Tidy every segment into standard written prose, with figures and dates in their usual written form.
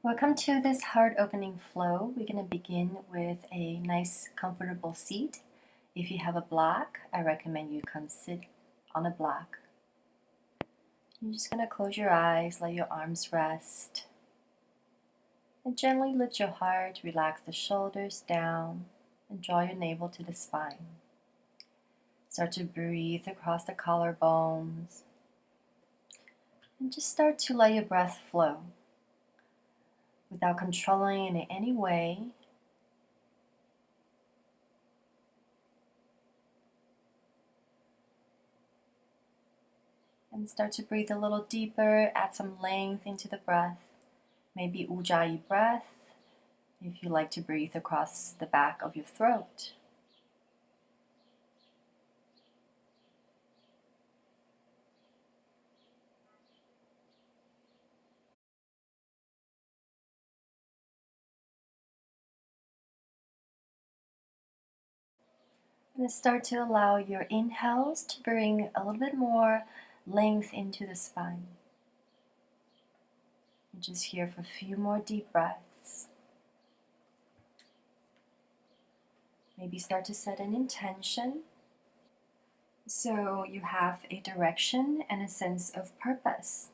Welcome to this heart opening flow. We're going to begin with a nice comfortable seat. If you have a block, I recommend you come sit on a block. You're just going to close your eyes, let your arms rest, and gently lift your heart, relax the shoulders down, and draw your navel to the spine. Start to breathe across the collarbones, and just start to let your breath flow. Without controlling it in any way, and start to breathe a little deeper, add some length into the breath, maybe ujjayi breath if you like to breathe across the back of your throat. And start to allow your inhales to bring a little bit more length into the spine. And just here for a few more deep breaths. Maybe start to set an intention. So you have a direction and a sense of purpose,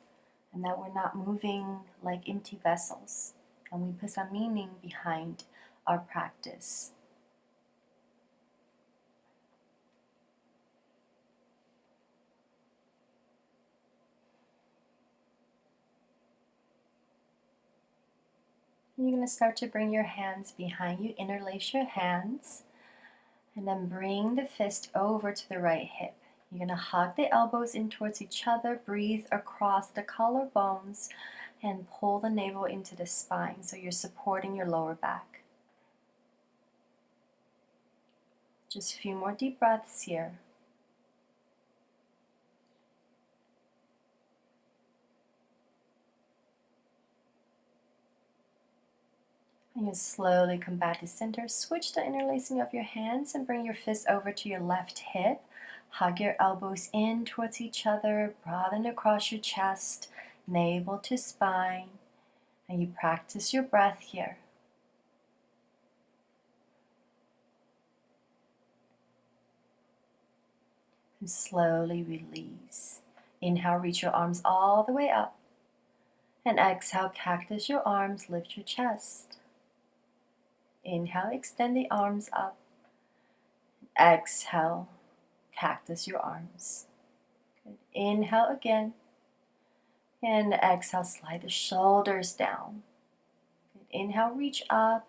and that we're not moving like empty vessels, and we put some meaning behind our practice. You're going to start to bring your hands behind you, interlace your hands, and then bring the fist over to the right hip. You're going to hug the elbows in towards each other, breathe across the collarbones, and pull the navel into the spine so you're supporting your lower back. Just a few more deep breaths here. And you slowly come back to center. Switch the interlacing of your hands and bring your fist over to your left hip. Hug your elbows in towards each other. Broaden across your chest, navel to spine. And you practice your breath here. And slowly release. Inhale, reach your arms all the way up. And exhale, cactus your arms, lift your chest. Inhale, extend the arms up. Exhale, cactus your arms. Good. Inhale again. And exhale, slide the shoulders down. Good. Inhale, reach up.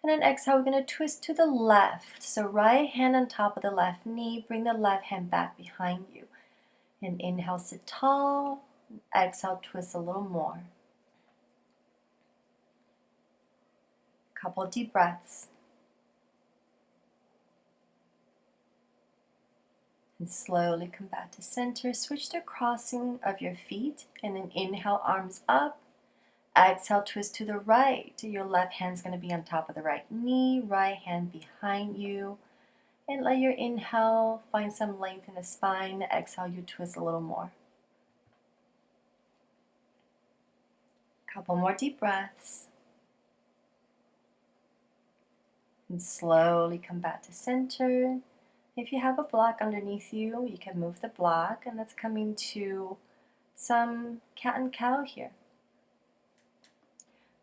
And then exhale, we're going to twist to the left. So right hand on top of the left knee, bring the left hand back behind you. And inhale, sit tall. Exhale, twist a little more. Couple deep breaths. And slowly come back to center. Switch the crossing of your feet. And then inhale, arms up. Exhale, twist to the right. Your left hand's going to be on top of the right knee. Right hand behind you. And let your inhale find some length in the spine. Exhale, you twist a little more. Couple more deep breaths. And slowly come back to center. If you have a block underneath you, you can move the block, and that's coming to some cat and cow here.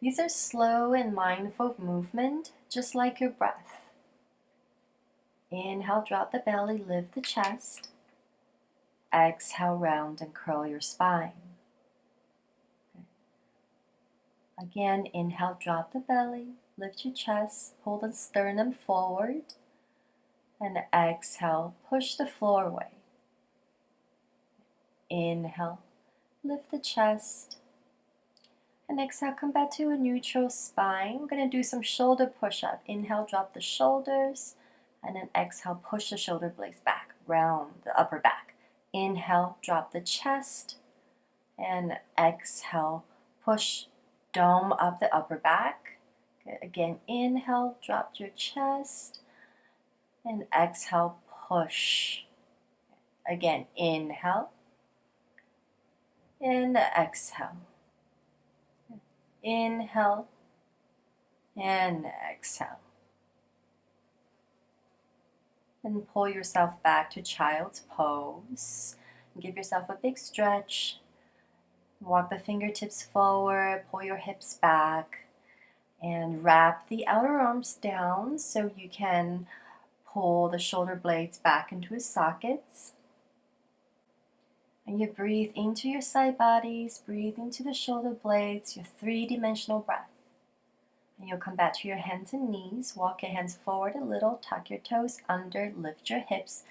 These are slow and mindful movement, just like your breath. Inhale, drop the belly, lift the chest. Exhale, round and curl your spine. Again, inhale, drop the belly, lift your chest, pull the sternum forward, and exhale, push the floor away. Inhale, lift the chest, and exhale, come back to a neutral spine. We're going to do some shoulder push-up. Inhale, drop the shoulders, and then exhale, push the shoulder blades back, round the upper back. Inhale, drop the chest, and exhale, push dome up the upper back. Good. Again, inhale, drop your chest, and exhale, push. Again, inhale, and exhale. Inhale and exhale. And pull yourself back to child's pose. Give yourself a big stretch. Walk the fingertips forward, pull your hips back, and wrap the outer arms down so you can pull the shoulder blades back into its sockets. And you breathe into your side bodies, breathe into the shoulder blades, your three-dimensional breath. And you'll come back to your hands and knees. Walk your hands forward a little, tuck your toes under, lift your hips,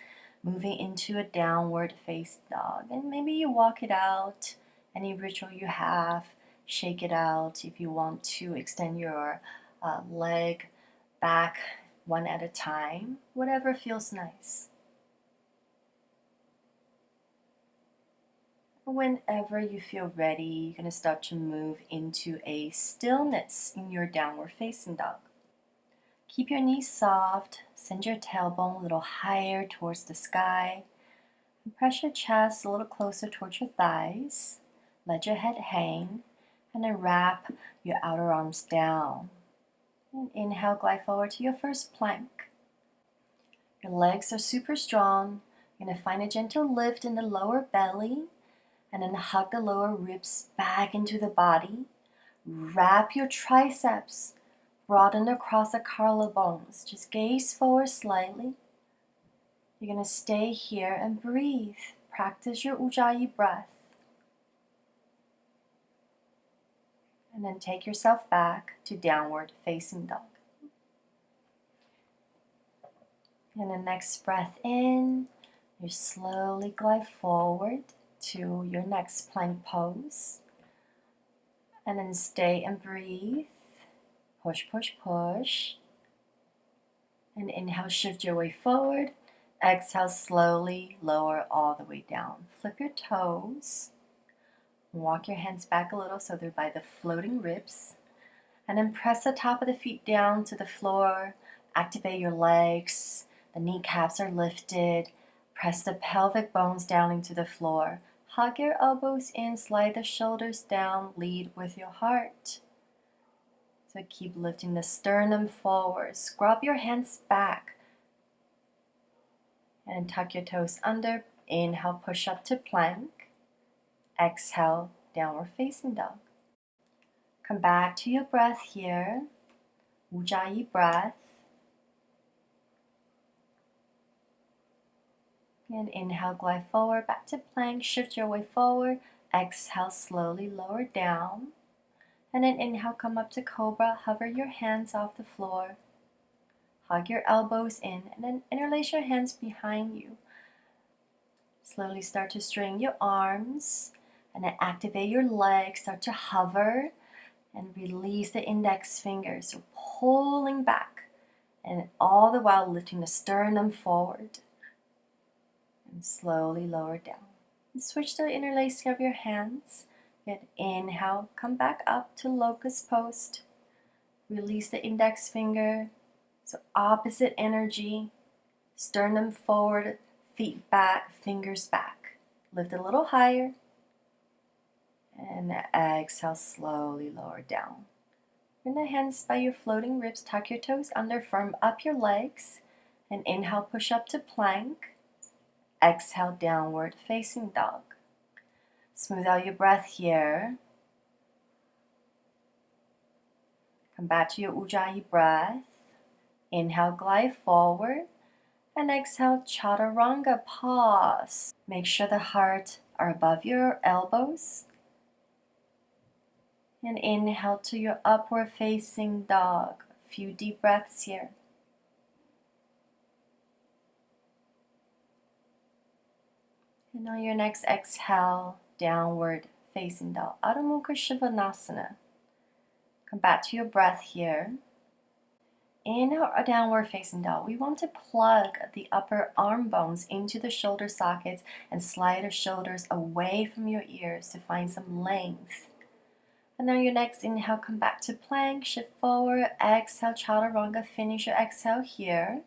moving into a downward facing dog. And maybe you walk it out, any ritual you have, shake it out. If you want to extend your leg back one at a time, whatever feels nice. Whenever you feel ready, you're going to start to move into a stillness in your downward facing dog. Keep your knees soft, send your tailbone a little higher towards the sky, and press your chest a little closer towards your thighs. Let your head hang, and then wrap your outer arms down. And inhale, glide forward to your first plank. Your legs are super strong. You're going to find a gentle lift in the lower belly, and then hug the lower ribs back into the body. Wrap your triceps, broaden across the collarbones. Just gaze forward slightly. You're going to stay here and breathe. Practice your Ujjayi breath. And then take yourself back to downward facing dog. And the next breath in, you slowly glide forward to your next plank pose. And then stay and breathe. Push, push, push. And inhale, shift your way forward. Exhale, slowly lower all the way down. Flip your toes. Walk your hands back a little so they're by the floating ribs. And then press the top of the feet down to the floor. Activate your legs. The kneecaps are lifted. Press the pelvic bones down into the floor. Hug your elbows in, slide the shoulders down, lead with your heart. So keep lifting the sternum forward. Scrub your hands back. And tuck your toes under. Inhale, push up to plank. Exhale, downward facing dog. Come back to your breath here. Ujjayi breath. And inhale, glide forward, back to plank, shift your way forward. Exhale, slowly lower down. And then inhale, come up to cobra, hover your hands off the floor. Hug your elbows in, and then interlace your hands behind you. Slowly start to straighten your arms, and then activate your legs, start to hover, and release the index fingers. So pulling back, and all the while lifting the sternum forward. And slowly lower down. And switch the interlacing of your hands. Good. Inhale, come back up to locust pose. Release the index finger. So opposite energy. Sternum forward, feet back, fingers back. Lift a little higher. And exhale, slowly lower down. Bring the hands by your floating ribs. Tuck your toes under, firm up your legs. And inhale, push up to plank. Exhale, downward facing dog. Smooth out your breath here. Come back to your Ujjayi breath. Inhale, glide forward. And exhale, chaturanga, pause. Make sure the heart are above your elbows. And inhale to your upward facing dog. A few deep breaths here. And on your next exhale, downward facing dog, Adho Mukha Svanasana. Come back to your breath here. Inhale, a downward facing dog. We want to plug the upper arm bones into the shoulder sockets and slide the shoulders away from your ears to find some length. And on your next inhale, come back to plank, shift forward, exhale, chaturanga, finish your exhale here.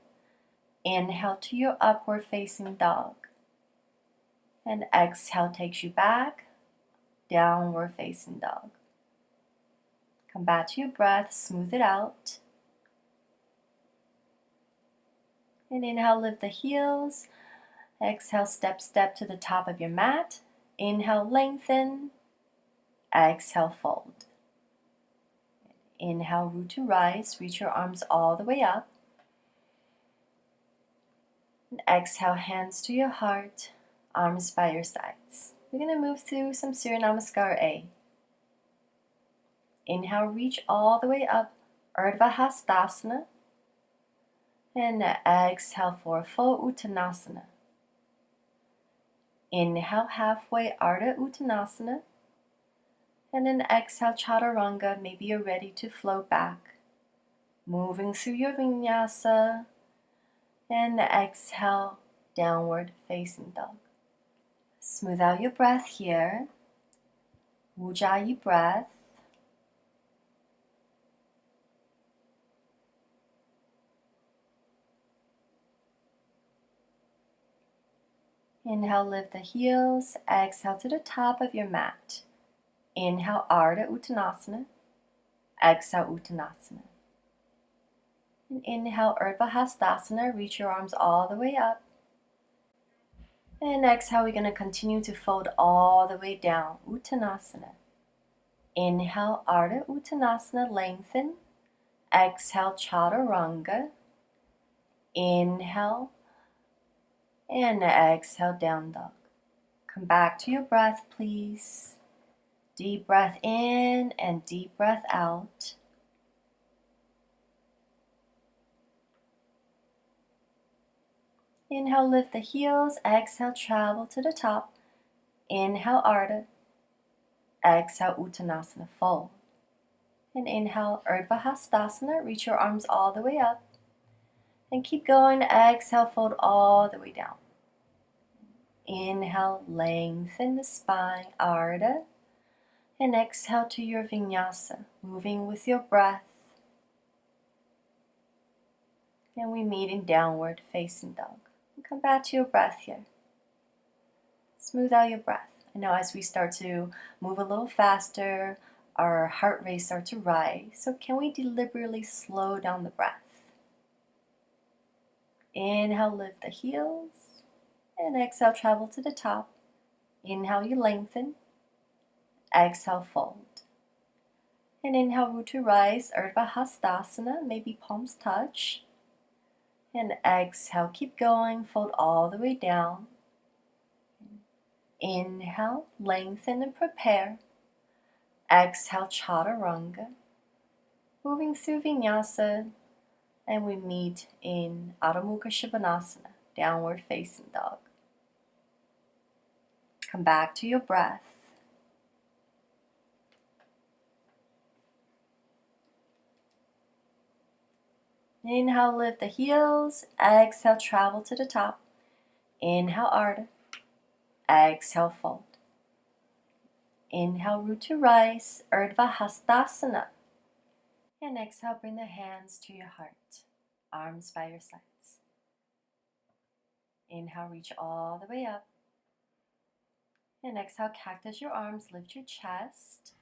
Inhale to your upward facing dog. And exhale takes you back, downward facing dog. Come back to your breath, smooth it out. And inhale, lift the heels. Exhale, step to the top of your mat. Inhale, lengthen. Exhale, fold. Inhale, root to rise. Reach your arms all the way up. And exhale, hands to your heart, arms by your sides. We're going to move through some Surya Namaskar A. Inhale, reach all the way up, Urdhva Hastasana. And exhale for full Uttanasana. Inhale, halfway Ardha Uttanasana. And then exhale, Chaturanga. Maybe you're ready to float back. Moving through your Vinyasa. And exhale, downward facing dog. Smooth out your breath here. Ujjayi breath. Inhale, lift the heels. Exhale to the top of your mat. Inhale, Ardha Uttanasana. Exhale, Uttanasana. And inhale, Urdhva Hastasana. Reach your arms all the way up. And exhale, we're going to continue to fold all the way down. Uttanasana. Inhale, Ardha Uttanasana. Lengthen. Exhale, Chaturanga. Inhale. And exhale, down dog. Come back to your breath, please. Deep breath in and deep breath out. Inhale, lift the heels. Exhale, travel to the top. Inhale, Ardha. Exhale, Uttanasana, fold. And inhale, Urdhva Hastasana. Reach your arms all the way up. And keep going. Exhale, fold all the way down. Inhale, lengthen the spine, Ardha. And exhale to your Vinyasa, moving with your breath. And we meet in downward facing dog. And come back to your breath here. Smooth out your breath. I know as we start to move a little faster, our heart rate starts to rise. So can we deliberately slow down the breath? Inhale, lift the heels. And exhale, travel to the top. Inhale, you lengthen. Exhale, fold. And inhale, root to rise, Urdhva Hastasana. Maybe palms touch. And exhale, keep going, fold all the way down. Inhale, lengthen and prepare. Exhale, Chaturanga. Moving through Vinyasa. And we meet in Adho Mukha Svanasana, downward facing dog. Come back to your breath. Inhale, lift the heels. Exhale, travel to the top. Inhale, Ardha. Exhale, fold. Inhale, root to rise, Urdhva Hastasana. And exhale, bring the hands to your heart, arms by your sides. Inhale, reach all the way up. And exhale, cactus your arms, lift your chest.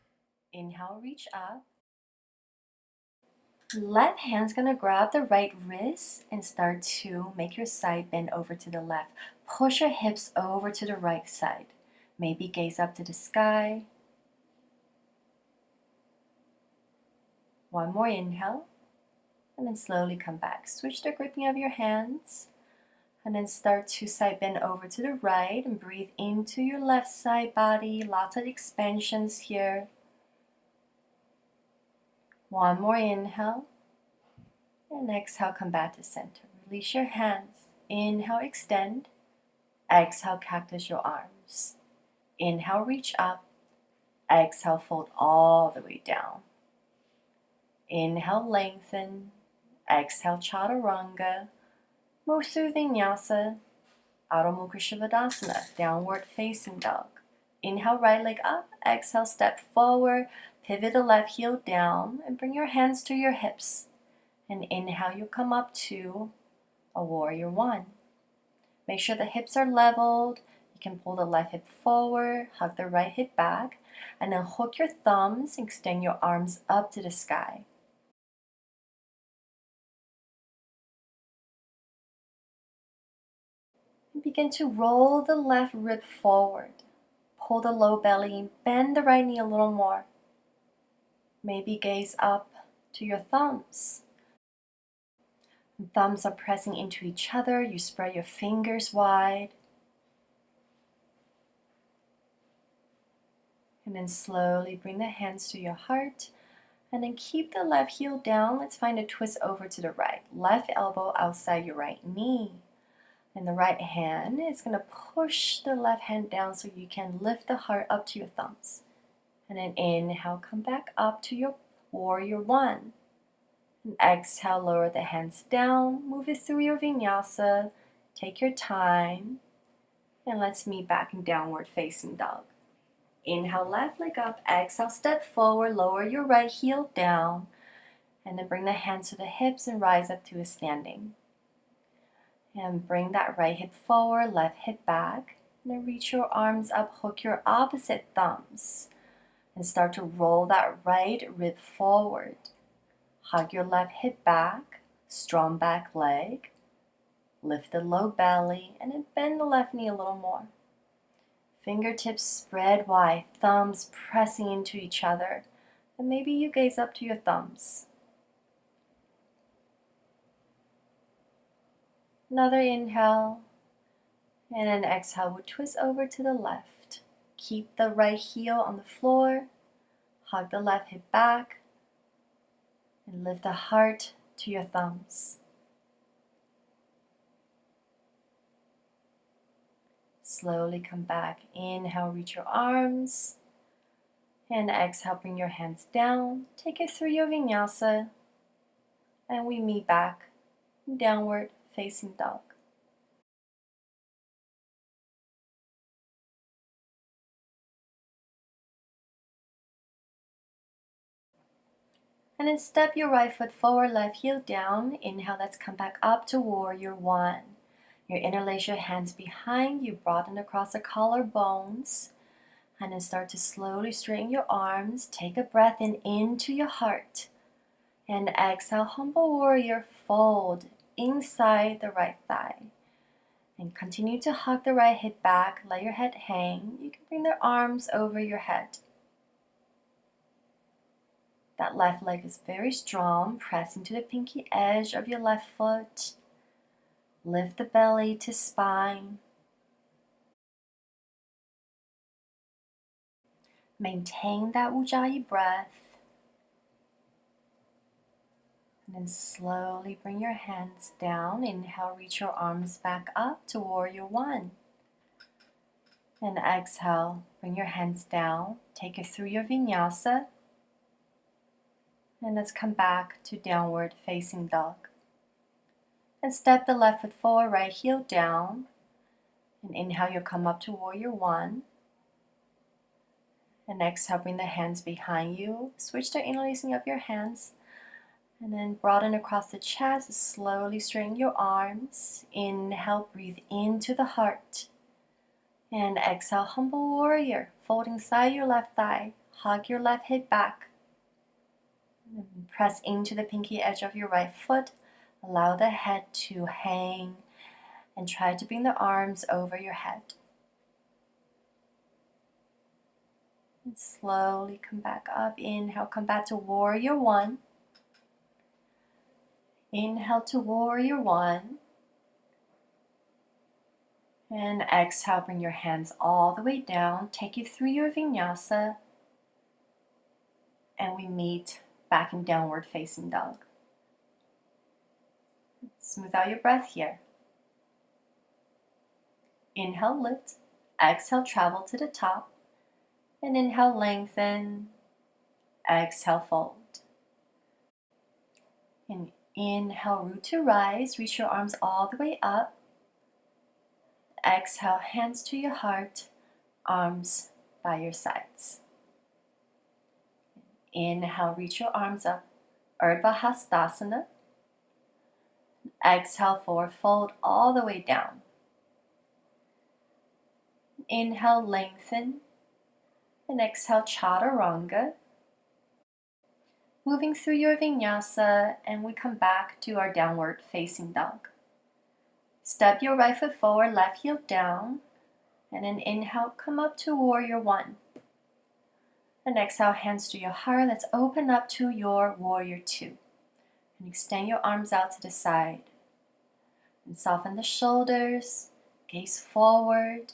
Inhale, reach up. Left hand's gonna grab the right wrist and start to make your side bend over to the left. Push your hips over to the right side. Maybe gaze up to the sky. One more inhale. And then slowly come back. Switch the gripping of your hands. And then start to side bend over to the right and breathe into your left side body. Lots of expansions here. One more inhale. And exhale, come back to center. Release your hands. Inhale, extend. Exhale, cactus your arms. Inhale, reach up. Exhale, fold all the way down. Inhale, lengthen. Exhale, Chaturanga. Move through Vinyasa. Adho Mukha Svanasana, downward facing dog. Inhale, right leg up. Exhale, step forward. Pivot the left heel down and bring your hands to your hips. And inhale, you come up to a warrior one. Make sure the hips are leveled. You can pull the left hip forward, hug the right hip back. And then hook your thumbs and extend your arms up to the sky. And begin to roll the left rib forward. Pull the low belly, bend the right knee a little more. Maybe gaze up to your thumbs. Thumbs are pressing into each other. You spread your fingers wide. And then slowly bring the hands to your heart. And then keep the left heel down. Let's find a twist over to the right. Left elbow outside your right knee. And the right hand is going to push the left hand down so you can lift the heart up to your thumbs. And then inhale, come back up to your warrior one. And exhale, lower the hands down. Move it through your vinyasa. Take your time. And let's meet back in downward facing dog. Inhale, left leg up. Exhale, step forward. Lower your right heel down. And then bring the hands to the hips and rise up to a standing. And bring that right hip forward, left hip back. And then reach your arms up, hook your opposite thumbs. And start to roll that right rib forward. Hug your left hip back, strong back leg. Lift the low belly and then bend the left knee a little more. Fingertips spread wide, thumbs pressing into each other. And maybe you gaze up to your thumbs. Another inhale. And an exhale, we'll twist over to the left. Keep the right heel on the floor. Hug the left hip back. And lift the heart to your thumbs. Slowly come back. Inhale, reach your arms. And exhale, bring your hands down. Take it through your vinyasa. And we meet back in downward facing dog. And then step your right foot forward, left heel down. Inhale, let's come back up to warrior one. You interlace your hands behind you, broaden across the collarbones. And then start to slowly straighten your arms. Take a breath in into your heart. And exhale, humble warrior, fold inside the right thigh. And continue to hug the right hip back, let your head hang. You can bring the arms over your head. That left leg is very strong. Press into the pinky edge of your left foot. Lift the belly to spine. Maintain that Ujjayi breath. And then slowly bring your hands down. Inhale, reach your arms back up to warrior one. And exhale, bring your hands down. Take it through your vinyasa. And let's come back to downward facing dog. And step the left foot forward, right heel down. And inhale, you'll come up to warrior one. And exhale, bring the hands behind you. Switch the interlacing of your hands. And then broaden across the chest. Slowly straighten your arms. Inhale, breathe into the heart. And exhale, humble warrior. Fold inside your left thigh. Hug your left hip back. And press into the pinky edge of your right foot. Allow the head to hang. And try to bring the arms over your head. And slowly come back up. Inhale, come back to warrior one. Inhale to warrior one. And exhale, bring your hands all the way down. Take you through your vinyasa. And we meet back in downward facing dog. Smooth out your breath here. Inhale, lift. Exhale, travel to the top. And inhale, lengthen. Exhale, fold. And inhale, root to rise. Reach your arms all the way up. Exhale, hands to your heart. Arms by your sides. Inhale, reach your arms up. Urdhva Hastasana. Exhale, forward fold all the way down. Inhale, lengthen. And exhale, chaturanga. Moving through your vinyasa, and we come back to our downward facing dog. Step your right foot forward, left heel down, and then inhale, come up to warrior one. And exhale, hands to your heart. Let's open up to your warrior two. And extend your arms out to the side. And soften the shoulders, gaze forward.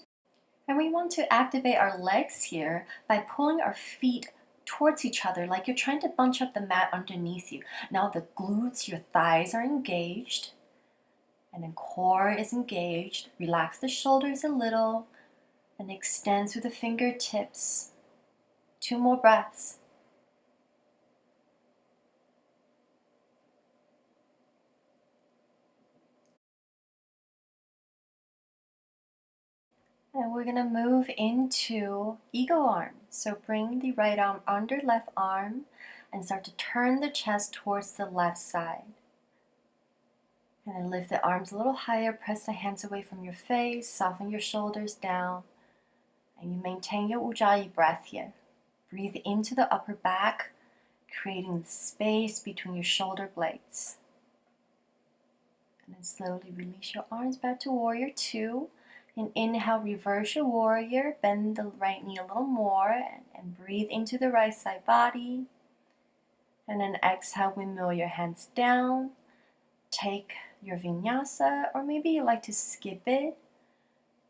And we want to activate our legs here by pulling our feet towards each other like you're trying to bunch up the mat underneath you. Now the glutes, your thighs are engaged. And then core is engaged. Relax the shoulders a little and extend through the fingertips. 2 more breaths. And we're going to move into eagle arm. So bring the right arm under left arm and start to turn the chest towards the left side. And then lift the arms a little higher, press the hands away from your face, soften your shoulders down, and you maintain your ujjayi breath here. Breathe into the upper back, creating space between your shoulder blades. And then slowly release your arms back to warrior two. And inhale, reverse your warrior, bend the right knee a little more, and breathe into the right side body. And then exhale, windmill your hands down. Take your vinyasa, or maybe you like to skip it,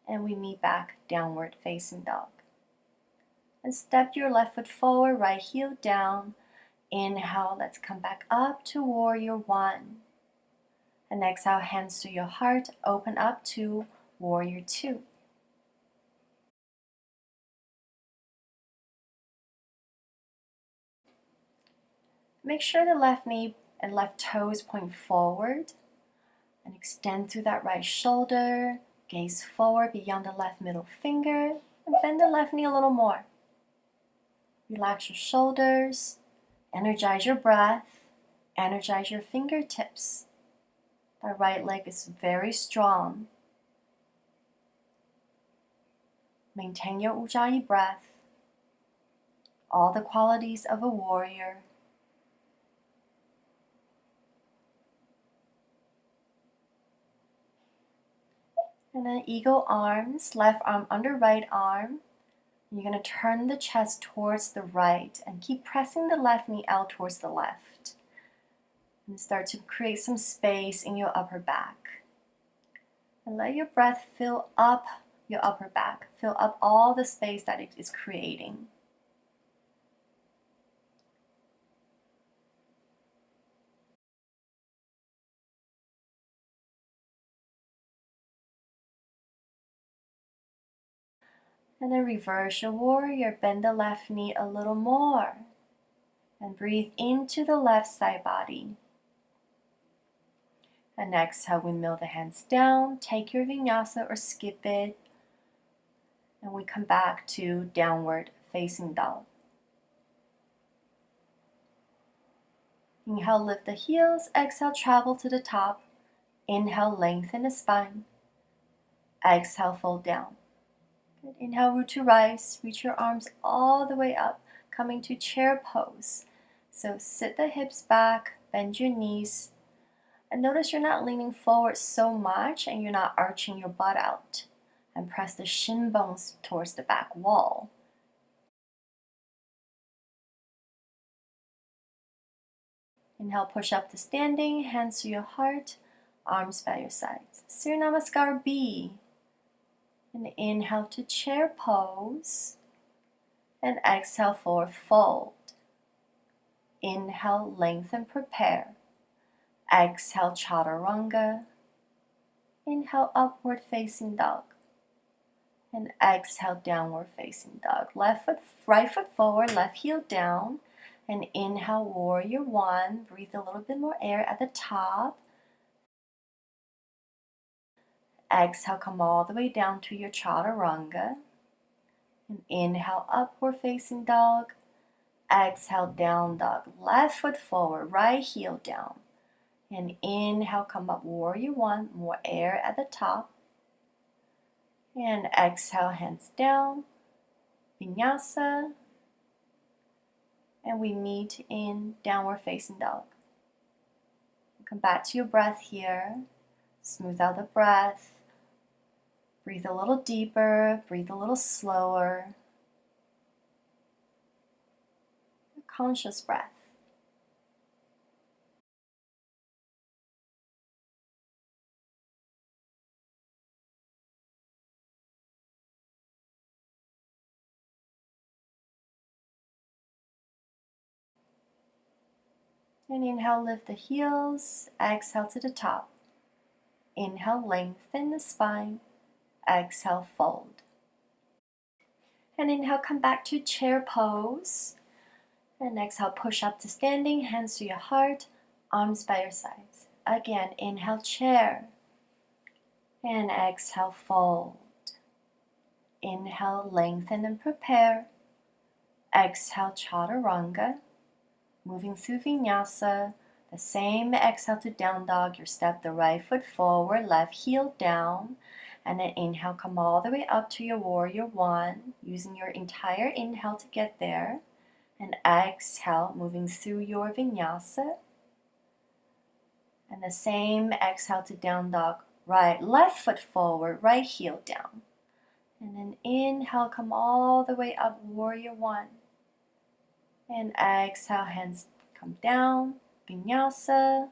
and we meet back downward facing dog. And step your left foot forward, right heel down. Inhale, let's come back up to warrior one. And exhale, hands to your heart, open up to warrior two. Make sure the left knee and left toes point forward. And extend through that right shoulder. Gaze forward beyond the left middle finger. And bend the left knee a little more. Relax your shoulders. Energize your breath. Energize your fingertips. That right leg is very strong. Maintain your ujjayi breath. All the qualities of a warrior. And then eagle arms, left arm under right arm. You're going to turn the chest towards the right and keep pressing the left knee out towards the left. And start to create some space in your upper back. And let your breath fill up your upper back. Fill up all the space that it is creating. And then reverse your warrior. Bend the left knee a little more. And breathe into the left side body. And exhale, windmill the hands down. Take your vinyasa or skip it. And we come back to downward facing dog. Inhale, lift the heels. Exhale, travel to the top. Inhale, lengthen the spine. Exhale, fold down. Good. Inhale, root to rise. Reach your arms all the way up, coming to chair pose. So sit the hips back, bend your knees, and notice you're not leaning forward so much and you're not arching your butt out. And press the shin bones towards the back wall. Inhale, push up to standing, hands to your heart, arms by your sides. Surya Namaskar B. And inhale to chair pose. And exhale, forward fold. Inhale, lengthen, prepare. Exhale, chaturanga. Inhale, upward facing dog. And exhale, downward facing dog. Right foot forward, left heel down. And inhale, warrior one. Breathe a little bit more air at the top. Exhale, come all the way down to your chaturanga. And inhale, upward facing dog. Exhale, down dog. Left foot forward, right heel down. And inhale, come up, warrior one. More air at the top. And exhale, hands down. Vinyasa, and we meet in downward facing dog. Come back to your breath here. Smooth out the breath. Breathe a little deeper, breathe a little slower. Conscious breath. And inhale, lift the heels. Exhale to the top. Inhale, lengthen the spine. Exhale, fold. And inhale, come back to chair pose. And exhale, push up to standing, hands to your heart, arms by your sides. Again, inhale, chair. And exhale, fold. Inhale, lengthen and prepare. Exhale, chaturanga. Moving through Vinyasa. The same exhale to down dog. You step the right foot forward, left heel down. And then inhale, come all the way up to your warrior one, using your entire inhale to get there. And exhale, moving through your Vinyasa. And the same exhale to down dog. Right, left foot forward, right heel down. And then inhale, come all the way up, warrior one. And exhale, hands come down, Vinyasa.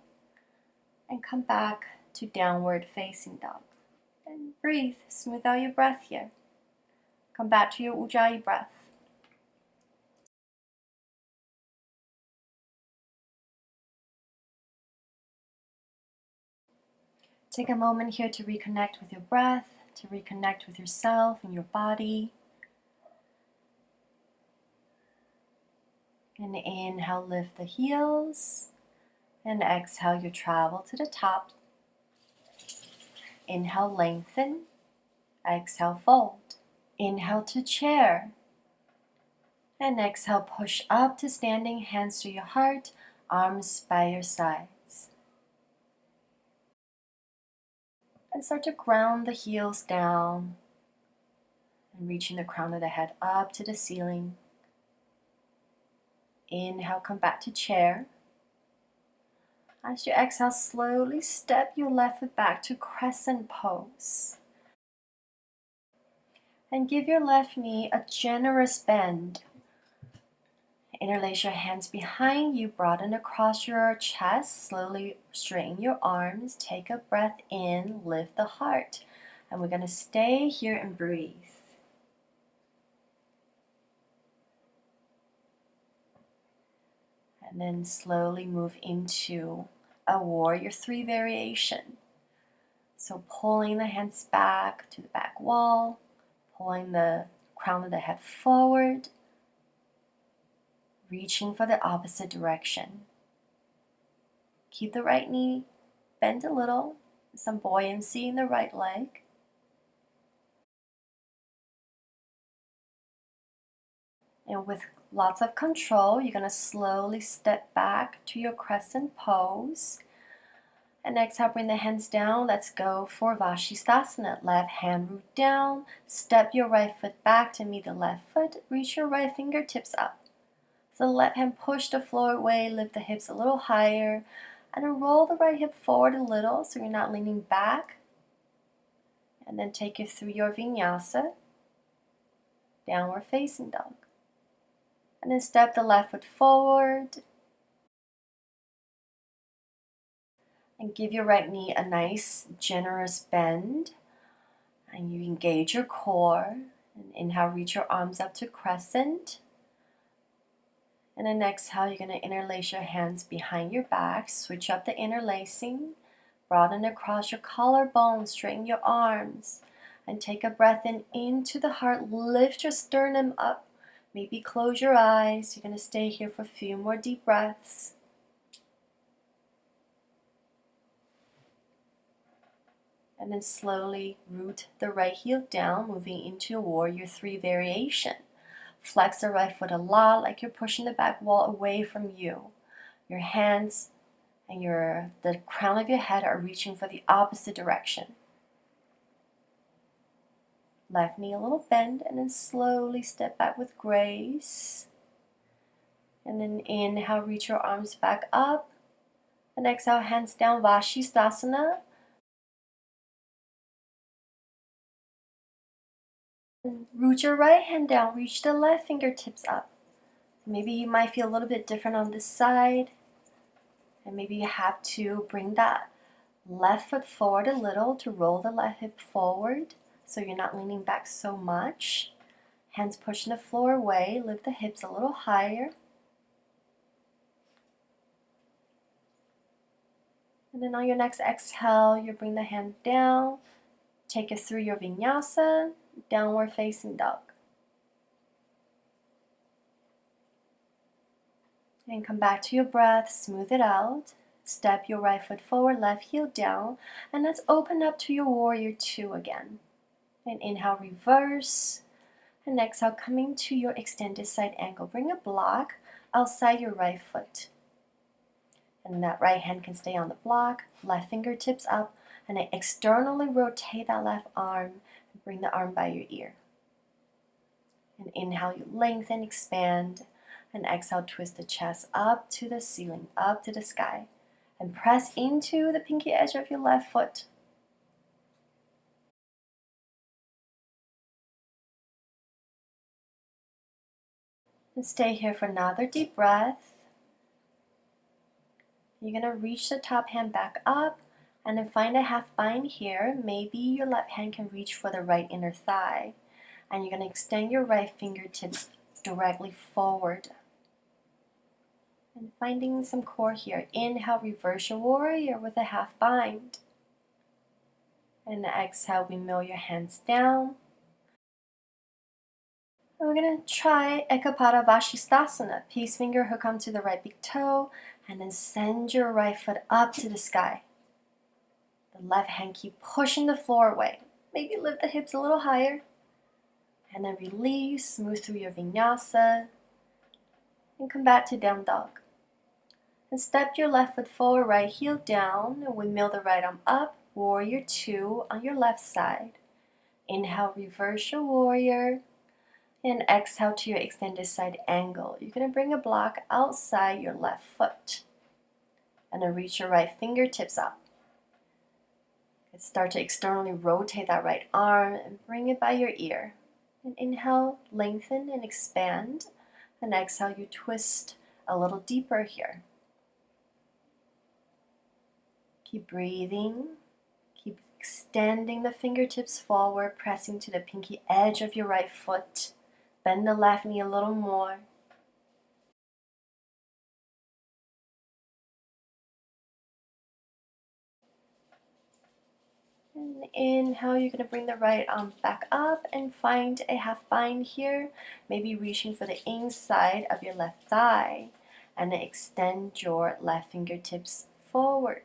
And come back to downward facing dog. And breathe, smooth out your breath here. Come back to your Ujjayi breath. Take a moment here to reconnect with your breath, to reconnect with yourself and your body. And inhale, lift the heels. And exhale, you travel to the top. Inhale, lengthen. Exhale, fold. Inhale to chair. And exhale, push up to standing, hands to your heart, arms by your sides. And start to ground the heels down. And reaching the crown of the head up to the ceiling. Inhale, come back to chair. As you exhale, slowly step your left foot back to crescent pose. And give your left knee a generous bend. Interlace your hands behind you, broaden across your chest, slowly straighten your arms, take a breath in, lift the heart. And we're going to stay here and breathe. And then slowly move into a warrior three variation. So pulling the hands back to the back wall, pulling the crown of the head forward, reaching for the opposite direction. Keep the right knee bent a little, some buoyancy in the right leg. And with lots of control, you're going to slowly step back to your crescent pose. And exhale, bring the hands down. Let's go for Vashisthasana. Left hand root down. Step your right foot back to meet the left foot. Reach your right fingertips up. So the left hand push the floor away, lift the hips a little higher. And then roll the right hip forward a little so you're not leaning back. And then take it through your Vinyasa. Downward facing dog. And then step the left foot forward. And give your right knee a nice, generous bend. And you engage your core. And inhale, reach your arms up to crescent. And then exhale, you're going to interlace your hands behind your back. Switch up the interlacing. Broaden across your collarbone. Straighten your arms. And take a breath in into the heart. Lift your sternum up. Maybe close your eyes. You're going to stay here for a few more deep breaths. And then slowly root the right heel down, moving into a warrior three variation. Flex the right foot a lot, like you're pushing the back wall away from you. Your hands and the crown of your head are reaching for the opposite direction. Left knee a little bend, and then slowly step back with grace. And then inhale, reach your arms back up. And exhale, hands down, Vashisthasana. And root your right hand down, reach the left fingertips up. Maybe you might feel a little bit different on this side. And maybe you have to bring that left foot forward a little to roll the left hip forward so you're not leaning back so much. Hands pushing the floor away, lift the hips a little higher. And then on your next exhale, you bring the hand down, take it through your Vinyasa, downward facing dog. And come back to your breath, smooth it out. Step your right foot forward, left heel down, and let's open up to your warrior two again. And inhale, reverse, and exhale, coming to your extended side angle. Bring a block outside your right foot. And that right hand can stay on the block, left fingertips up, and then externally rotate that left arm, and bring the arm by your ear. And inhale, you lengthen, expand, and exhale, twist the chest up to the ceiling, up to the sky. And press into the pinky edge of your left foot. And stay here for another deep breath. You're going to reach the top hand back up and then find a half bind here. Maybe your left hand can reach for the right inner thigh. And you're going to extend your right fingertips directly forward. And finding some core here. Inhale, reverse your warrior with a half bind. And exhale, windmill your hands down. And we're going to try Ekapada Vashisthasana. Peace finger hook onto the right big toe. And then send your right foot up to the sky. The left hand keep pushing the floor away. Maybe lift the hips a little higher. And then release, move through your Vinyasa. And come back to down dog. And step your left foot forward, right heel down, and windmill the right arm up, warrior two on your left side. Inhale, reverse your warrior, and exhale to your extended side angle. You're going to bring a block outside your left foot, and then reach your right fingertips up. And start to externally rotate that right arm, and bring it by your ear. And inhale, lengthen and expand, and exhale, you twist a little deeper here. Keep breathing, keep extending the fingertips forward, pressing to the pinky edge of your right foot. Bend the left knee a little more. And inhale, you're going to bring the right arm back up and find a half bind here. Maybe reaching for the inside of your left thigh. And then extend your left fingertips forward.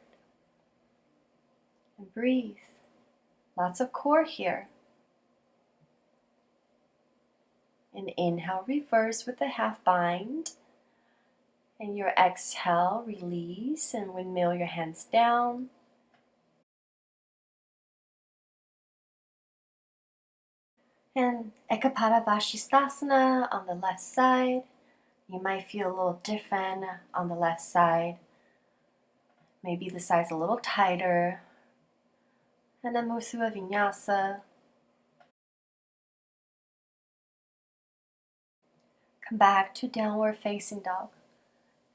And breathe. Lots of core here. And inhale, reverse with the half bind. And your exhale, release and windmill your hands down. And Ekapada Vashisthasana on the left side. You might feel a little different on the left side. Maybe the side's a little tighter. And then move through a Vinyasa. Come back to downward facing dog.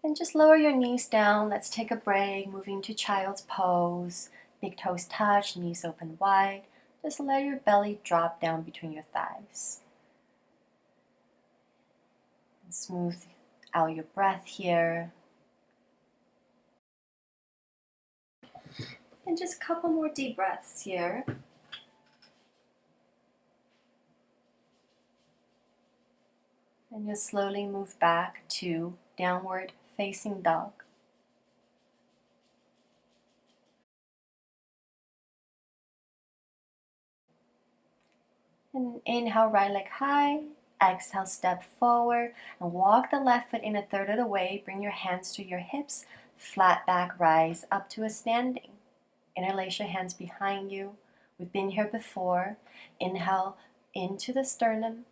And just lower your knees down. Let's take a break, moving to child's pose. Big toes touch, knees open wide. Just let your belly drop down between your thighs. And smooth out your breath here. And just a couple more deep breaths here. And you'll slowly move back to downward facing dog. And inhale, right leg high. Exhale, step forward and walk the left foot in a third of the way. Bring your hands to your hips. Flat back, rise up to a standing. Interlace your hands behind you. We've been here before. Inhale, into the sternum.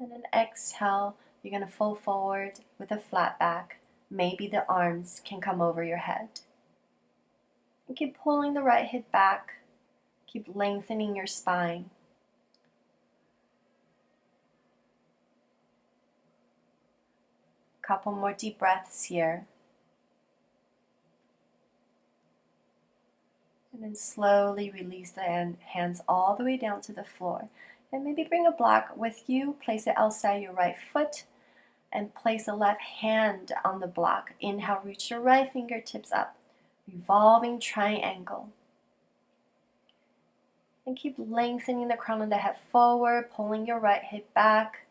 And then exhale, you're going to fold forward with a flat back. Maybe the arms can come over your head. And keep pulling the right hip back. Keep lengthening your spine. Couple more deep breaths here. And then slowly release the hands all the way down to the floor. And maybe bring a block with you. Place it outside your right foot. And place the left hand on the block. Inhale, reach your right fingertips up. Revolving triangle. And keep lengthening the crown of the head forward, pulling your right hip back.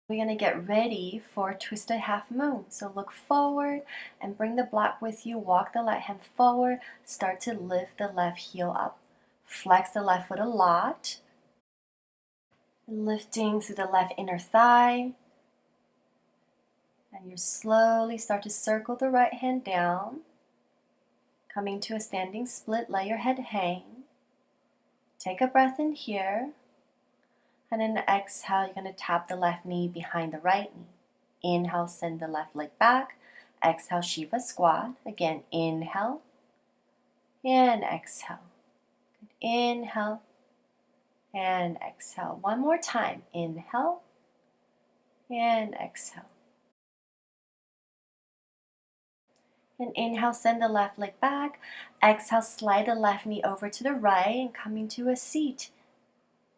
We're going to get ready for twisted half moon. So look forward and bring the block with you. Walk the right hand forward. Start to lift the left heel up. Flex the left foot a lot. Lifting through the left inner thigh. And you slowly start to circle the right hand down. Coming to a standing split, let your head hang. Take a breath in here. And then exhale, you're going to tap the left knee behind the right knee. Inhale, send the left leg back. Exhale, Shiva squat. Again, inhale and exhale. Inhale and exhale. One more time. Inhale and exhale. And inhale, send the left leg back. Exhale, slide the left knee over to the right and come into a seat.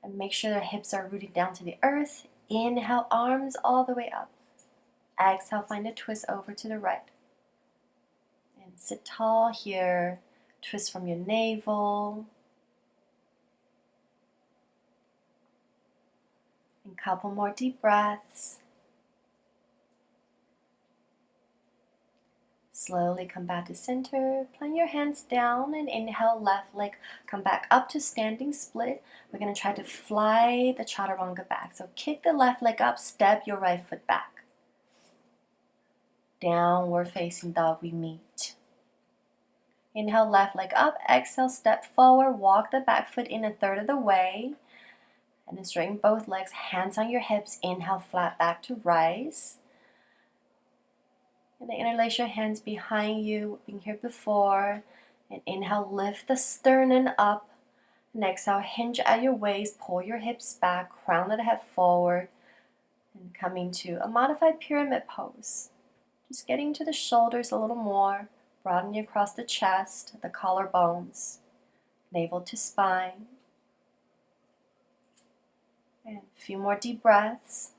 And make sure the hips are rooted down to the earth. Inhale, arms all the way up. Exhale, find a twist over to the right. And sit tall here. Twist from your navel. And a couple more deep breaths. Slowly come back to center. Plant your hands down and inhale, left leg come back up to standing split. We're going to try to fly the chaturanga back. So kick the left leg up, step your right foot back. Downward facing dog, we meet. Inhale, left leg up. Exhale, step forward. Walk the back foot in a third of the way. And then straighten both legs, hands on your hips. Inhale, flat back to rise. And then interlace your hands behind you, being here before. And inhale, lift the sternum up. And exhale, hinge at your waist, pull your hips back, crown of the head forward. And coming to a modified pyramid pose. Just getting to the shoulders a little more, broadening across the chest, the collarbones, navel to spine. And a few more deep breaths.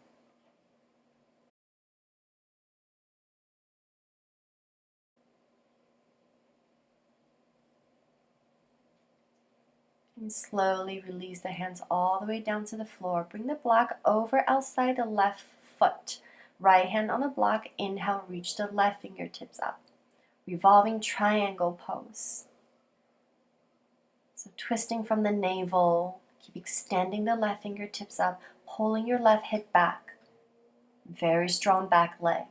And slowly release the hands all the way down to the floor. Bring the block over outside the left foot. Right hand on the block. Inhale, reach the left fingertips up. Revolving triangle pose. So twisting from the navel. Keep extending the left fingertips up. Pulling your left hip back. Very strong back leg.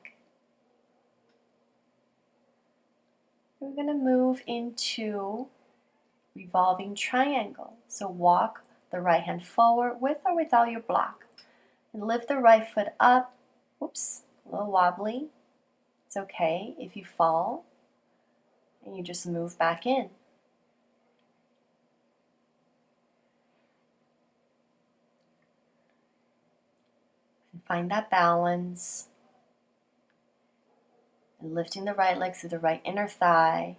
We're going to move into revolving triangle. So walk the right hand forward with or without your block. And lift the right foot up. Oops, a little wobbly. It's okay if you fall. And you just move back in. And find that balance. And lifting the right leg through the right inner thigh.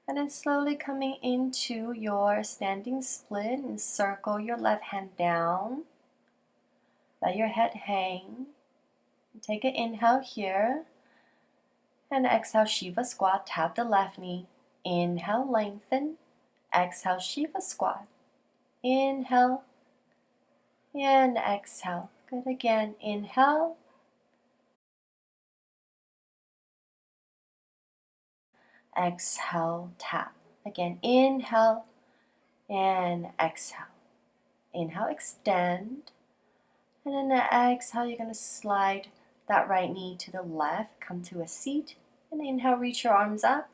And then slowly coming into your standing split and circle your left hand down. Let your head hang. Take an inhale here. And exhale, Shiva squat. Tap the left knee. Inhale, lengthen. Exhale, Shiva squat. Inhale. And exhale. Good again. Inhale. Exhale, tap. Again, inhale and exhale. Inhale, extend. And then exhale, you're going to slide that right knee to the left, come to a seat. And inhale, reach your arms up.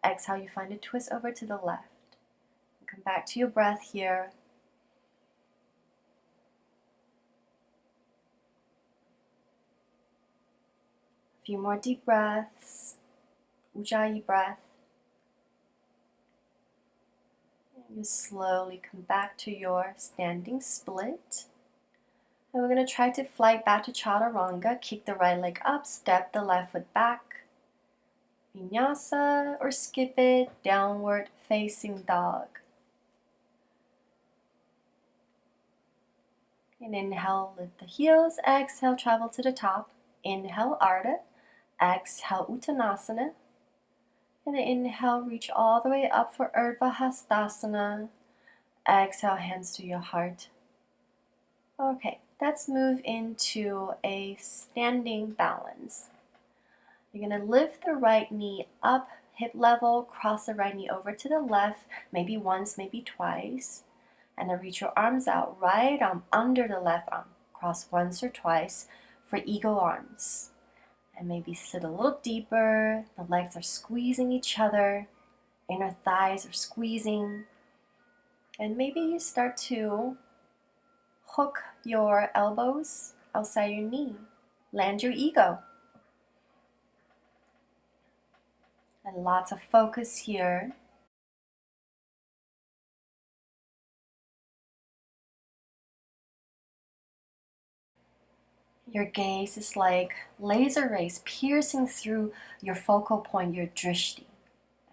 Exhale, you find a twist over to the left. Come back to your breath here. A few more deep breaths. Ujjayi breath. And you slowly come back to your standing split. And we're going to try to fly back to Chaturanga. Kick the right leg up, step the left foot back. Vinyasa, or skip it, downward facing dog. And inhale, lift the heels. Exhale, travel to the top. Inhale, Ardha. Exhale, Uttanasana. And inhale, reach all the way up for Urdhva Hastasana. Exhale, hands to your heart. Okay, let's move into a standing balance. You're going to lift the right knee up, hip level, cross the right knee over to the left, maybe once, maybe twice. And then reach your arms out, right arm under the left arm. Cross once or twice for eagle arms. And maybe sit a little deeper. The legs are squeezing each other. Inner thighs are squeezing. And maybe you start to hook your elbows outside your knee. Land your ego. And lots of focus here. Your gaze is like laser rays piercing through your focal point, your drishti.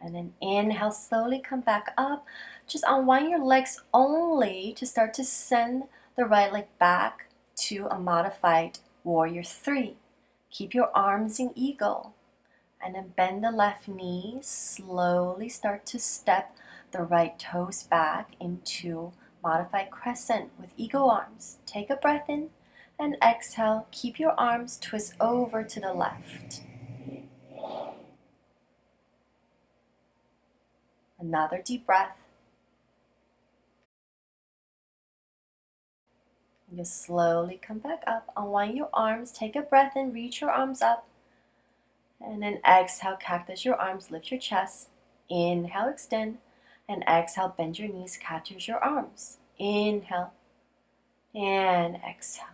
And then inhale, slowly come back up. Just unwind your legs only to start to send the right leg back to a modified warrior 3. Keep your arms in eagle. And then bend the left knee. Slowly start to step the right toes back into modified crescent with eagle arms. Take a breath in. And exhale, keep your arms twist over to the left. Another deep breath. You slowly come back up, unwind your arms, take a breath in, reach your arms up. And then exhale, cactus your arms, lift your chest. Inhale, extend. And exhale, bend your knees, cactus your arms. Inhale. And exhale.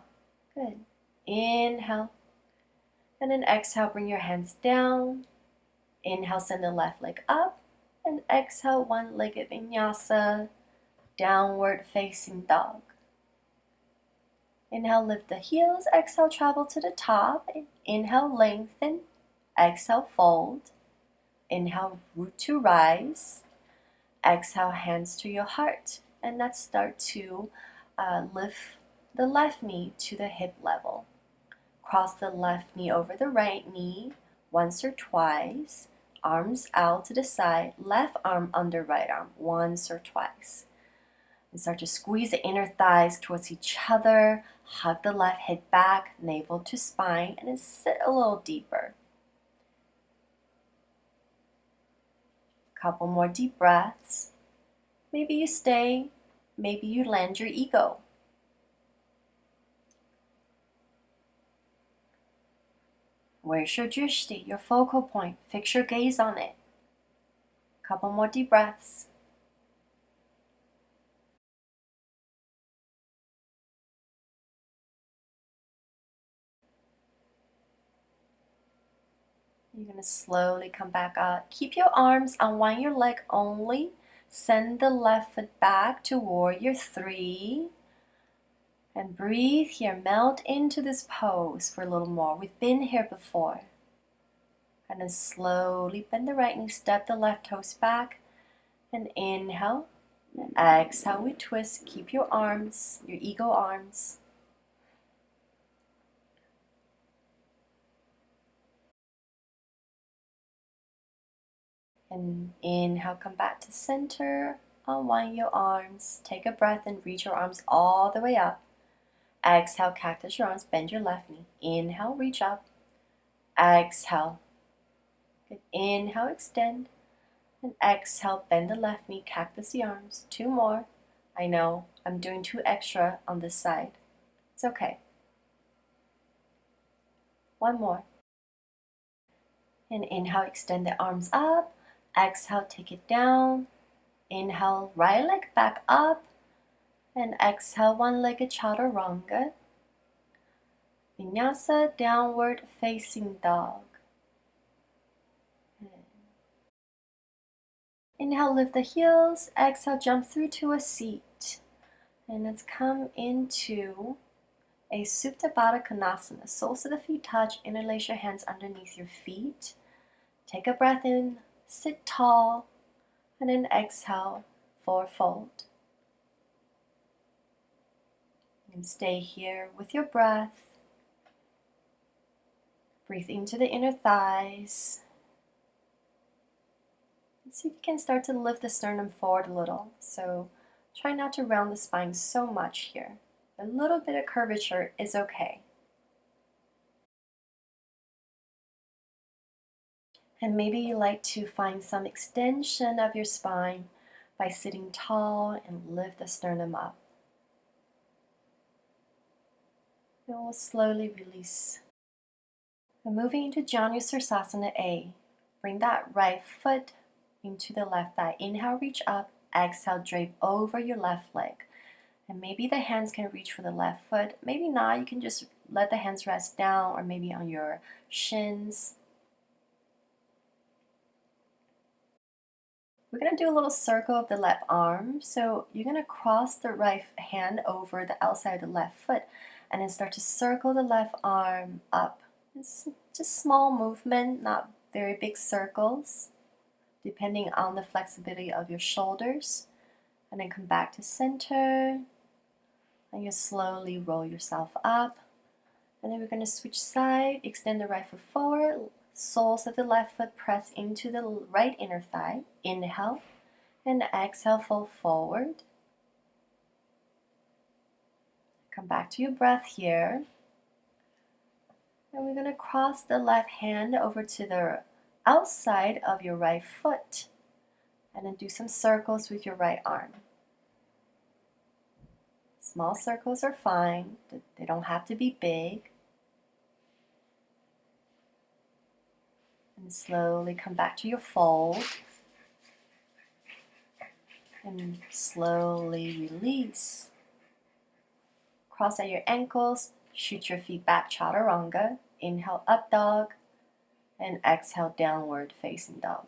Good. Inhale. And then exhale, bring your hands down. Inhale, send the left leg up. And exhale, one-legged vinyasa, downward facing dog. Inhale, lift the heels. Exhale, travel to the top. Inhale, lengthen. Exhale, fold. Inhale, root to rise. Exhale, hands to your heart. And let's start to lift the left knee to the hip level. Cross the left knee over the right knee once or twice. Arms out to the side, left arm under right arm, once or twice. And start to squeeze the inner thighs towards each other. Hug the left head back, navel to spine, and then sit a little deeper. Couple more deep breaths. Maybe you stay, maybe you land your ego. Where's your drishti, your focal point? Fix your gaze on it. Couple more deep breaths. You're going to slowly come back up. Keep your arms, unwind your leg only. Send the left foot back to warrior 3. And breathe here, melt into this pose for a little more. We've been here before. And then slowly bend the right knee, step the left toes back. And inhale. And exhale, we twist. Keep your arms, your ego arms. And inhale, come back to center. Unwind your arms. Take a breath and reach your arms all the way up. Exhale, cactus your arms, bend your left knee. Inhale, reach up. Exhale. Good. Inhale, extend. And exhale, bend the left knee, cactus the arms. 2 more. I know, I'm doing 2 extra on this side. It's okay. One more. And inhale, extend the arms up. Exhale, take it down. Inhale, right leg back up. And exhale, one-legged chaturanga. Vinyasa, downward facing dog. Inhale, lift the heels. Exhale, jump through to a seat. And let's come into a Supta Baddha Konasana. Soles of the feet touch. Interlace your hands underneath your feet. Take a breath in. Sit tall. And then exhale, forward fold. And stay here with your breath. Breathe into the inner thighs. And see if you can start to lift the sternum forward a little. So try not to round the spine so much here. A little bit of curvature is okay. And maybe you like to find some extension of your spine by sitting tall and lift the sternum up. And we'll slowly release. And moving into Janusirsasana A. Bring that right foot into the left thigh. Inhale, reach up. Exhale, drape over your left leg. And maybe the hands can reach for the left foot. Maybe not. You can just let the hands rest down or maybe on your shins. We're going to do a little circle of the left arm. So you're going to cross the right hand over the outside of the left foot and then start to circle the left arm up. It's just small movement, not very big circles, depending on the flexibility of your shoulders. And then come back to center. And you slowly roll yourself up. And then we're going to switch side, extend the right foot forward. Soles of the left foot press into the right inner thigh. Inhale and exhale, fold forward. Come back to your breath here. And we're going to cross the left hand over to the outside of your right foot. And then do some circles with your right arm. Small circles are fine. They don't have to be big. And slowly come back to your fold. And slowly release. Cross at your ankles. Shoot your feet back, chaturanga. Inhale, up dog. And exhale, downward facing dog.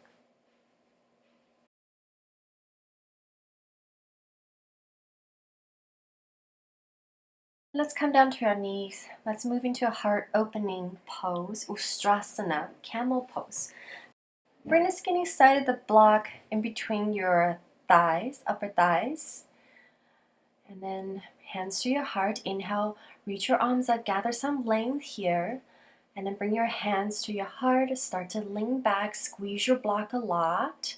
Let's come down to our knees. Let's move into a heart opening pose, Ustrasana, camel pose. Bring the skinny side of the block in between your thighs, upper thighs. And then hands to your heart. Inhale, reach your arms up, gather some length here. And then bring your hands to your heart. Start to lean back, squeeze your block a lot.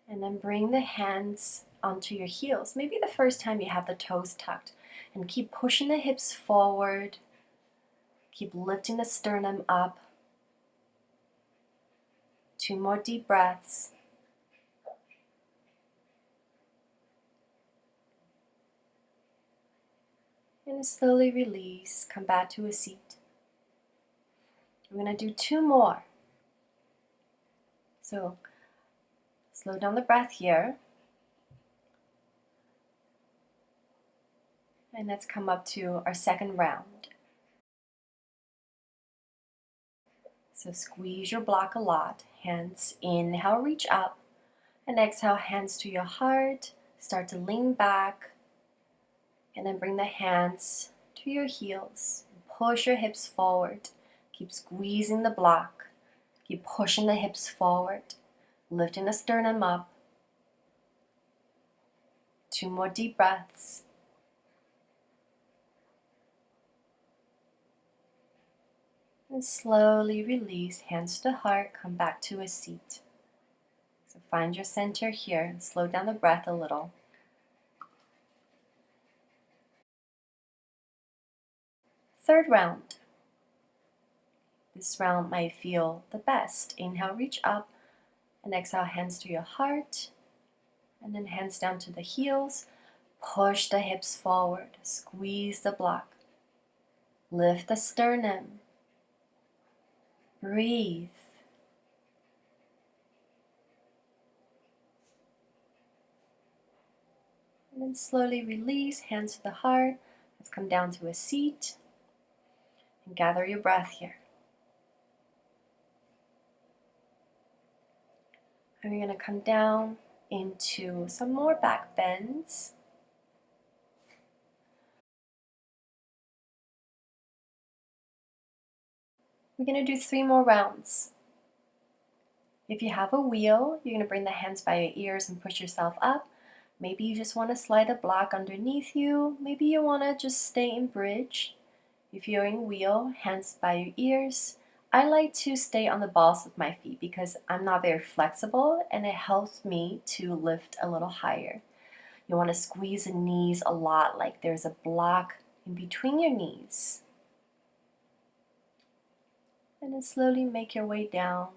And then bring the hands onto your heels. Maybe the first time you have the toes tucked. And keep pushing the hips forward. Keep lifting the sternum up. 2 more deep breaths. And slowly release. Come back to a seat. We're going to do 2 more. So slow down the breath here. And let's come up to our second round. So squeeze your block a lot. Hands, inhale, reach up. And exhale, hands to your heart. Start to lean back. And then bring the hands to your heels. Push your hips forward. Keep squeezing the block. Keep pushing the hips forward. Lifting the sternum up. 2 more deep breaths. And slowly release, hands to heart, come back to a seat. So find your center here. Slow down the breath a little. Third round. This round might feel the best. Inhale, reach up. And exhale, hands to your heart. And then hands down to the heels. Push the hips forward, squeeze the block. Lift the sternum. Breathe. And then slowly release, hands to the heart. Let's come down to a seat and gather your breath here. And we're going to come down into some more back bends. We're going to do 3 more rounds. If you have a wheel, you're going to bring the hands by your ears and push yourself up. Maybe you just want to slide a block underneath you. Maybe you want to just stay in bridge. If you're in wheel, hands by your ears. I like to stay on the balls of my feet because I'm not very flexible and it helps me to lift a little higher. You want to squeeze the knees a lot, like there's a block in between your knees. And then slowly make your way down.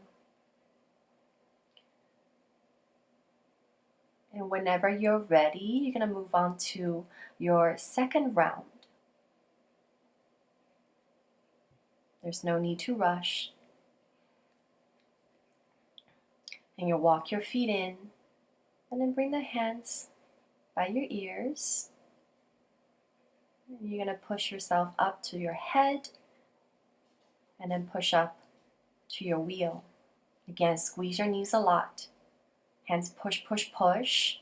And whenever you're ready, you're going to move on to your second round. There's no need to rush. And you'll walk your feet in and then bring the hands by your ears. And you're going to push yourself up to your head and then push up to your wheel. Again, squeeze your knees a lot. Hands push, push, push.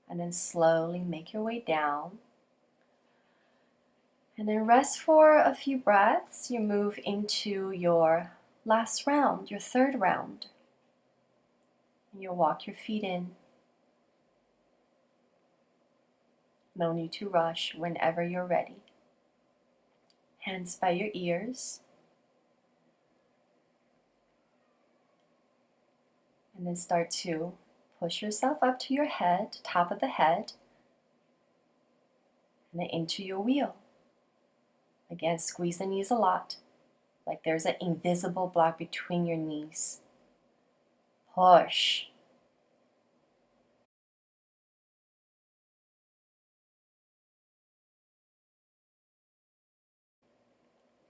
And then slowly make your way down. And then rest for a few breaths. You move into your last round, your third round. And you'll walk your feet in. No need to rush whenever you're ready. Hands by your ears. And then start to push yourself up to your head, top of the head, and then into your wheel. Again, squeeze the knees a lot, like there's an invisible block between your knees. Push.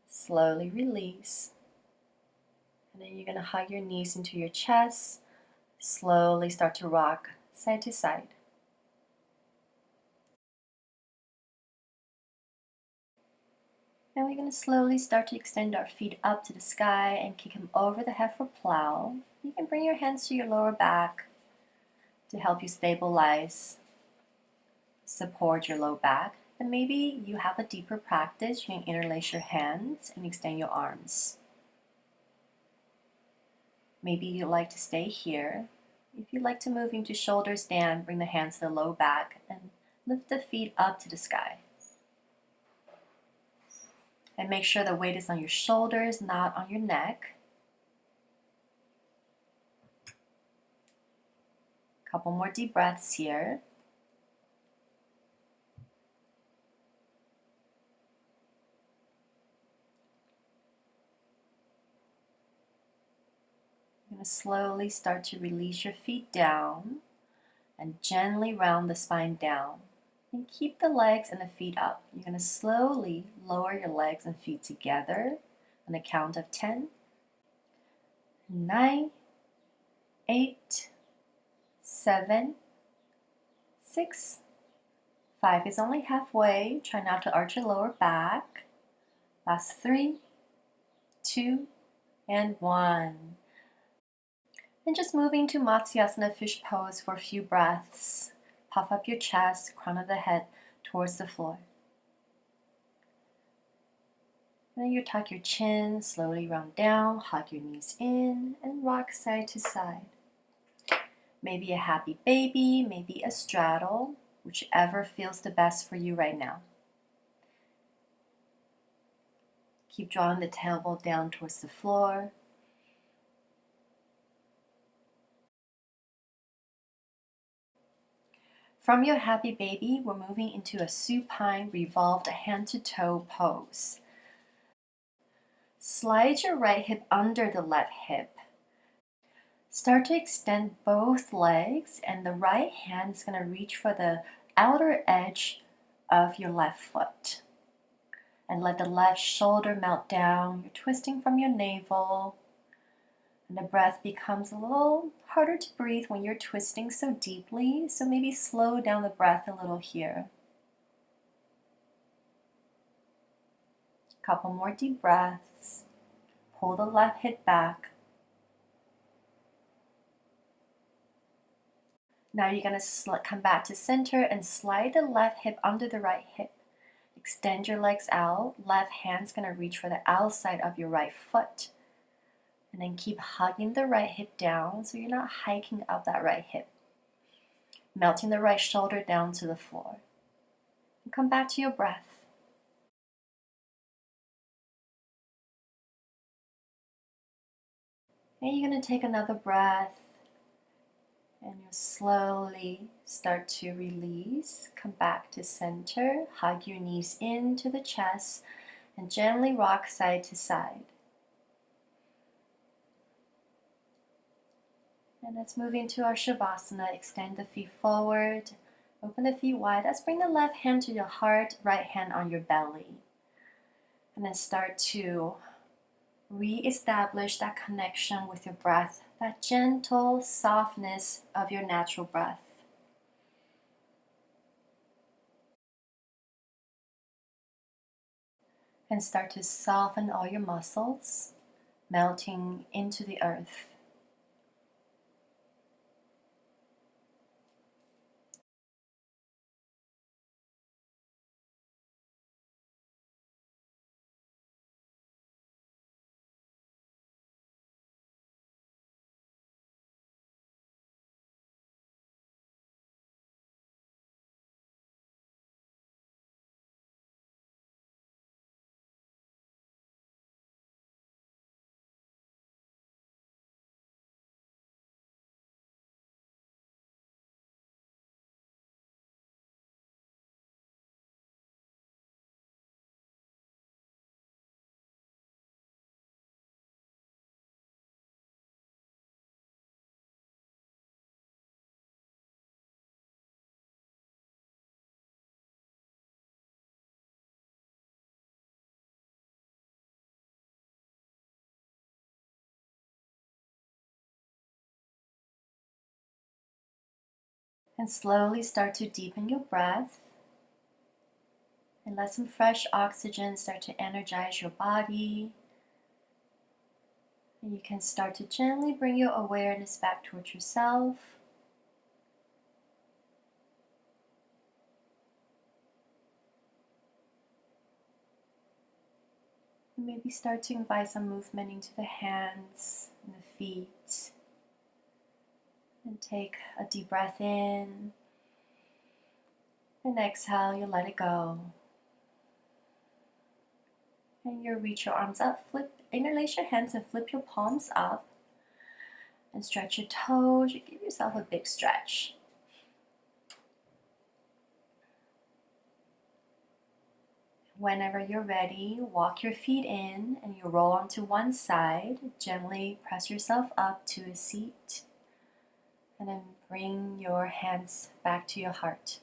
Slowly release. And then you're going to hug your knees into your chest. Slowly start to rock side to side. Now we're going to slowly start to extend our feet up to the sky and kick them over the head for plow. You can bring your hands to your lower back to help you stabilize, support your low back. And maybe you have a deeper practice. You can interlace your hands and extend your arms. Maybe you'd like to stay here. If you'd like to move into shoulder stand, bring the hands to the low back and lift the feet up to the sky. And make sure the weight is on your shoulders, not on your neck. Couple more deep breaths here. You're going to slowly start to release your feet down and gently round the spine down. And keep the legs and the feet up. You're going to slowly lower your legs and feet together on the count of 10, 9, 8, 7, 6, 5 is only halfway. Try not to arch your lower back. Last 3, 2, and 1. And just moving to Matsyasana fish pose for a few breaths. Puff up your chest, crown of the head towards the floor. And then you tuck your chin, slowly round down, hug your knees in, and rock side to side. Maybe a happy baby, maybe a straddle, whichever feels the best for you right now. Keep drawing the tailbone down towards the floor. From your happy baby, we're moving into a supine revolved hand-to-toe pose. Slide your right hip under the left hip. Start to extend both legs, and the right hand is going to reach for the outer edge of your left foot. And let the left shoulder melt down. You're twisting from your navel. And the breath becomes a little harder to breathe when you're twisting so deeply. So maybe slow down the breath a little here. Couple more deep breaths. Pull the left hip back. Now you're going to come back to center and slide the left hip under the right hip. Extend your legs out. Left hand's going to reach for the outside of your right foot. And then keep hugging the right hip down so you're not hiking up that right hip. Melting the right shoulder down to the floor. And come back to your breath. And you're going to take another breath. And you'll slowly start to release. Come back to center. Hug your knees into the chest. And gently rock side to side. And let's move into our Shavasana. Extend the feet forward. Open the feet wide. Let's bring the left hand to your heart, right hand on your belly. And then start to re-establish that connection with your breath, that gentle softness of your natural breath. And start to soften all your muscles, melting into the earth. And slowly start to deepen your breath. And let some fresh oxygen start to energize your body. And you can start to gently bring your awareness back towards yourself. And maybe start to invite some movement into the hands and the feet. And take a deep breath in. And exhale, you let it go. And you reach your arms up, interlace your hands and flip your palms up. And stretch your toes, you give yourself a big stretch. Whenever you're ready, walk your feet in and you roll onto one side. Gently press yourself up to a seat. And then bring your hands back to your heart.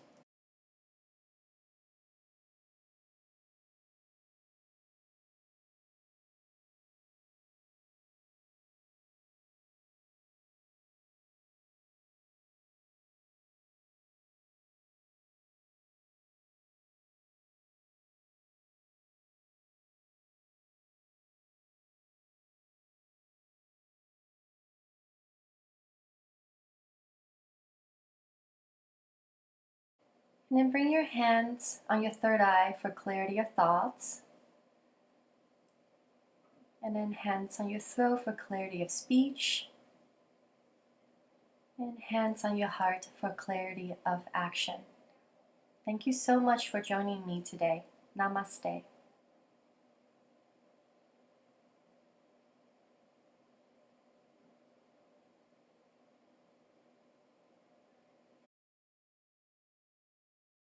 And then bring your hands on your third eye for clarity of thoughts. And then hands on your throat for clarity of speech. And hands on your heart for clarity of action. Thank you so much for joining me today. Namaste.